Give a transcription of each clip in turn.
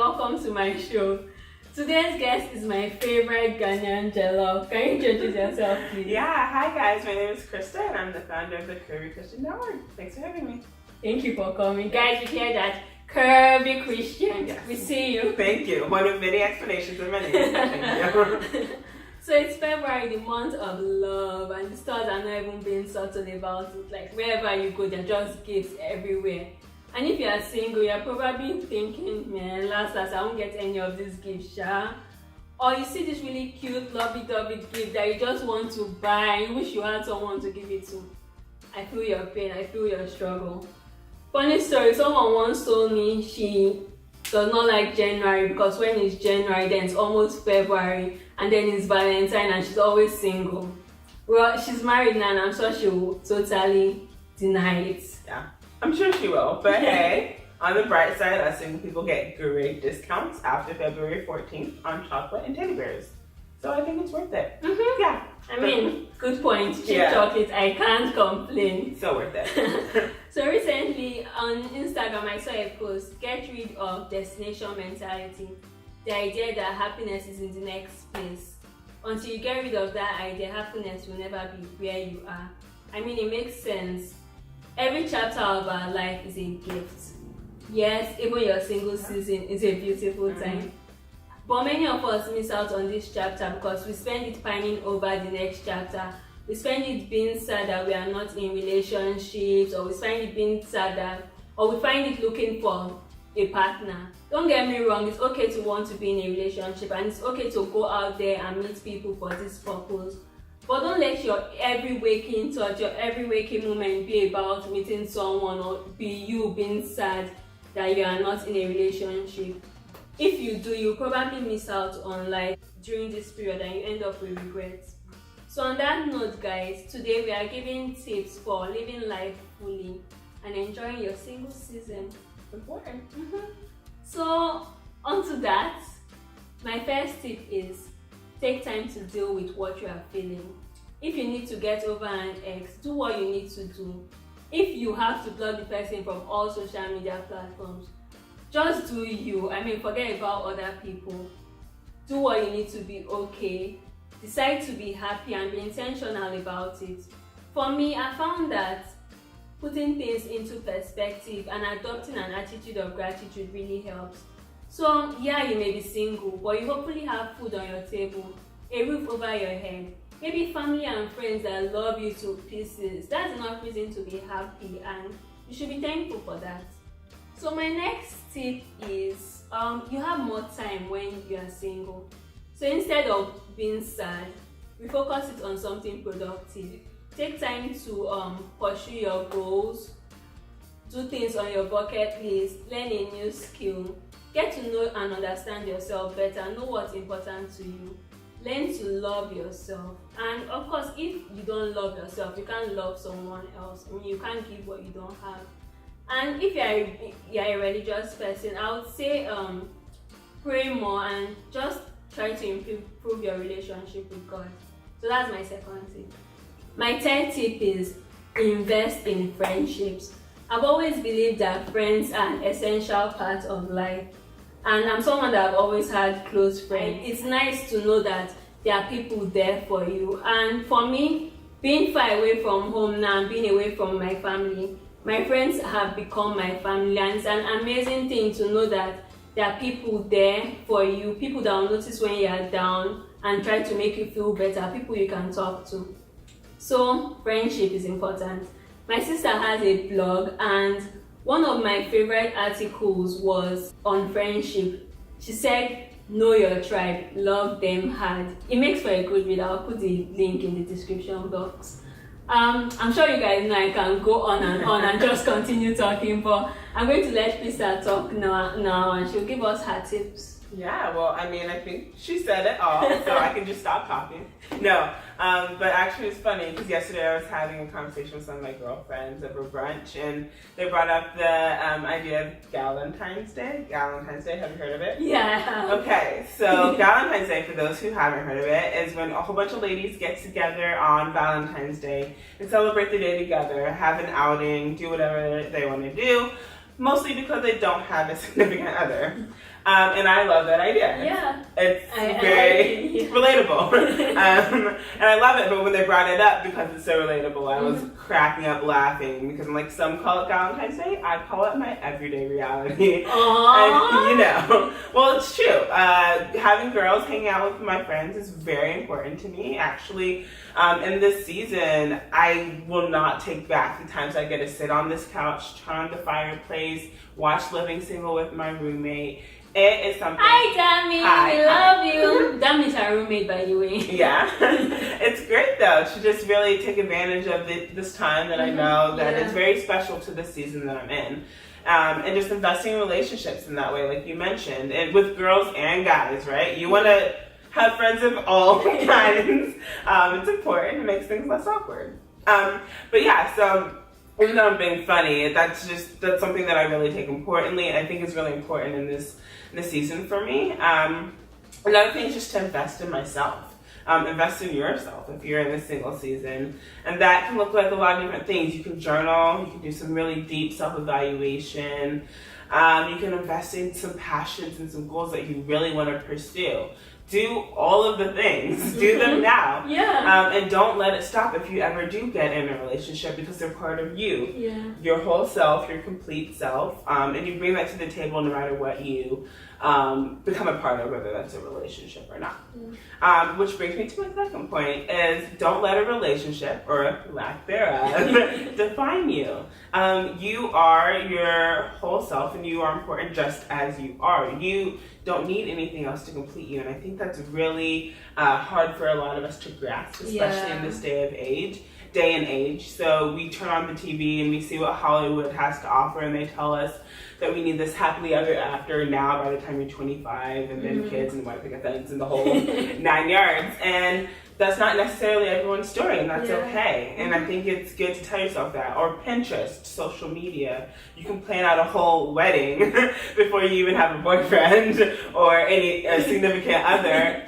welcome to my show. Today's guest is my favorite Ghanaian jollof. Can you introduce yourself, please? Yeah, hi guys, my name is Krista and I'm the founder of the Curvy Christian Network. Thanks for having me. Thank you for coming. Guys, you hear that? Curvy Christian. Yes. We see you. Thank you. One of many explanations of my name. Thank you. So it's February, the month of love, and the stores are not even being subtle about it. Like wherever you go, there are just gifts everywhere. And if you are single, you're probably thinking, man, last, I won't get any of these gifts, sha. Or you see this really cute, lovey-dovey gift that you just want to buy and you wish you had someone to give it to. I feel your pain, I feel your struggle. Funny story, someone once told me she does not like January because when it's January, then it's almost February, and then it's Valentine and she's always single. Well, she's married now and I'm sure she will totally deny it. Yeah, I'm sure she will. But hey, on the bright side, us single people get great discounts after February 14th on chocolate and teddy bears. So I think it's worth it. Mm-hmm. Yeah. I mean, good point. Cheap Yeah. chocolate, I can't complain. So worth it. So recently on Instagram, I saw a post, get rid of destination mentality. The idea that happiness is in the next place. Until you get rid of that idea, happiness will never be where you are. I mean, it makes sense. Every chapter of our life is a gift. Yes, even your single season is a beautiful time. But many of us miss out on this chapter because we spend it pining over the next chapter. We spend it being sad that we are not in relationships, or we find it being sad that, or we find it looking for a partner. Don't get me wrong, it's okay to want to be in a relationship and it's okay to go out there and meet people for this purpose. But don't let your every waking thought, your every waking moment be about meeting someone or be you being sad that you are not in a relationship. If you do, you probably miss out on life during this period and you end up with regrets. So on that note, guys, today we are giving tips for living life fully and enjoying your single season. Important. So onto that, my first tip is take time to deal with what you are feeling. If you need to get over an ex, do what you need to do. If you have to block the person from all social media platforms, just do you. I mean, forget about other people. Do what you need to be okay. Decide to be happy and be intentional about it. For me, I found that putting things into perspective and adopting an attitude of gratitude really helps. So yeah, you may be single, but you hopefully have food on your table, a roof over your head, maybe family and friends that love you to pieces. That's enough reason to be happy and you should be thankful for that. So my next tip is you have more time when you are single. So instead of being sad, refocus it on something productive. Take time to pursue your goals, do things on your bucket list, learn a new skill, get to know and understand yourself better, know what's important to you, learn to love yourself. And of course, if you don't love yourself, you can't love someone else. I mean, you can't give what you don't have. And if you're a religious person, I would say pray more and just try to improve your relationship with God. So that's my second tip. My third tip is invest in friendships. I've always believed that friends are an essential part of life. And I'm someone that I've always had close friends. It's nice to know that there are people there for you. And for me, being far away from home now and being away from my family, my friends have become my family, and it's an amazing thing to know that there are people there for you, people that will notice when you are down and try to make you feel better, people you can talk to. So friendship is important. My sister has a blog and one of my favorite articles was on friendship. She said, know your tribe, love them hard. It makes for a good read. I'll put the link in the description box. I'm sure you guys know I can go on and just continue talking, but I'm going to let Krista talk now and she'll give us her tips. Yeah, well, I mean, I think she said it all, so I can just stop talking. No, but actually it's funny because yesterday I was having a conversation with some of my girlfriends over brunch, and they brought up the idea of Galentine's Day. Galentine's Day, have you heard of it? Yeah. Okay, so Galentine's Day, for those who haven't heard of it, is when a whole bunch of ladies get together on Valentine's Day and celebrate the day together, have an outing, do whatever they want to do, mostly because they don't have a significant other. And I love that idea. Yeah. It's I very like it, relatable. And I love it, but when they brought it up, because it's so relatable, I was cracking up laughing, because I'm like, some call it Valentine's Day, I call it my everyday reality. Aww. And, well, it's true. Having girls hang out with my friends is very important to me. Actually, in this season, I will not take back the times I get to sit on this couch, turn on the fireplace, watch Living Single with my roommate. It is something. Hi, Dami. We love you. Dami's our roommate, by the way. Yeah. It's great, though, to just really take advantage of this time that I know that is very special to the season that I'm in. And just investing in relationships in that way, like you mentioned, and with girls and guys, right? You want to have friends of all kinds. It's important. It makes things less awkward. But yeah, so even though I'm being funny, that's something that I really take importantly, and I think is really important in this season for me. Another thing is just to invest in myself. Invest in yourself if you're in the single season. And that can look like a lot of different things. You can journal, you can do some really deep self-evaluation. You can invest in some passions and some goals that you really want to pursue. Do all of the things. Do them now. Yeah. And don't let it stop if you ever do get in a relationship, because they're part of you. Yeah. Your whole self, your complete self. And you bring that to the table no matter what you become a part of, whether that's a relationship or not. Which brings me to my second point, is don't let a relationship, or lack thereof, define you. You are your whole self, and you are important just as you are. You don't need anything else to complete you, and I think that's really hard for a lot of us to grasp, especially in this day and age. So we turn on the TV and we see what Hollywood has to offer, and they tell us that we need this happily ever after now by the time you're 25, and then kids and white picket fence and the whole 9 yards. And that's not necessarily everyone's story, and that's okay. And I think it's good to tell yourself that. Or Pinterest, social media. You can plan out a whole wedding before you even have a boyfriend or a significant other.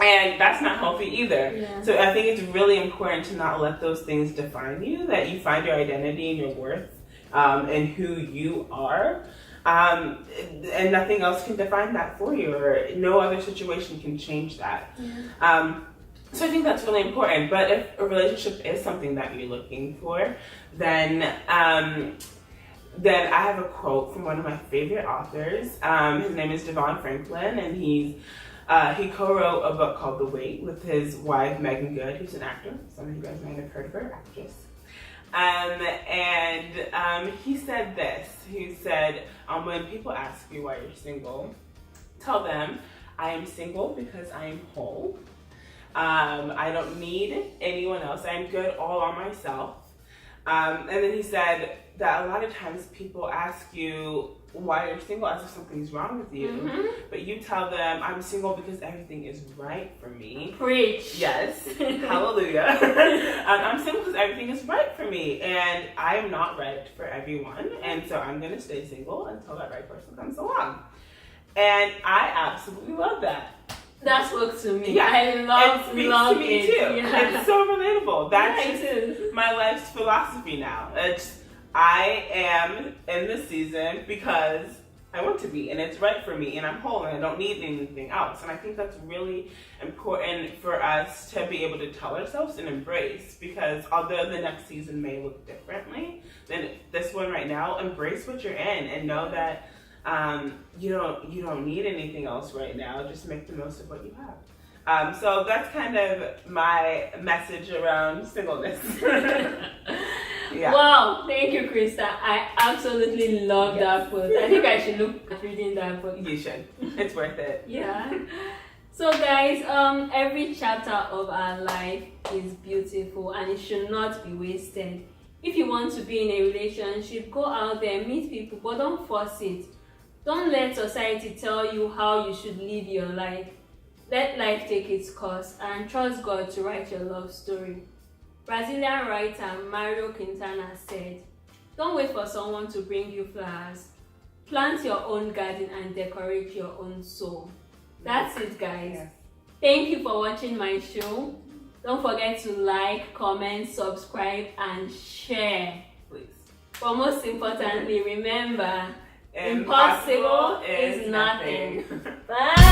And that's not healthy either. Yeah. So I think it's really important to not let those things define you, that you find your identity and your worth and who you are. And nothing else can define that for you, or no other situation can change that. So I think that's really important. But if a relationship is something that you're looking for, then I have a quote from one of my favorite authors. His name is DeVon Franklin, and he co-wrote a book called The Wait with his wife, Meagan, who's an actor. Some of you guys might have heard of her, actress. And he said this. He said, when people ask you why you're single, tell them, I am single because I am whole. I don't need anyone else. I'm good all on myself. And then he said that a lot of times people ask you why you're single as if something's wrong with you. But you tell them, I'm single because everything is right for me. Preach. Yes. Hallelujah. I'm single because everything is right for me. And I am not right for everyone. And so I'm going to stay single until that right person comes along. And I absolutely love that. That spoke to me. Yeah, I love to me it. too. Yeah. It's so relatable. That's just my life's philosophy now. I am in this season because I want to be, and it's right for me, and I'm whole, and I don't need anything else. And I think that's really important for us to be able to tell ourselves and embrace, because although the next season may look differently than this one right now, embrace what you're in and know that you don't need anything else right now. Just make the most of what you have. So that's kind of my message around singleness. Yeah. Wow, thank you, Krista. I absolutely love that book. I think I should look at reading that book. You should. It's worth it. Yeah. So guys, every chapter of our life is beautiful and it should not be wasted. If you want to be in a relationship, go out there, meet people, but don't force it. Don't let society tell you how you should live your life. Let life take its course and trust God to write your love story. Brazilian writer Mario Quintana said, don't wait for someone to bring you flowers. Plant your own garden and decorate your own soul. That's it, guys. Yes. Thank you for watching my show. Don't forget to like, comment, subscribe, and share. Please. But most importantly, remember, Impossible is nothing. Bye.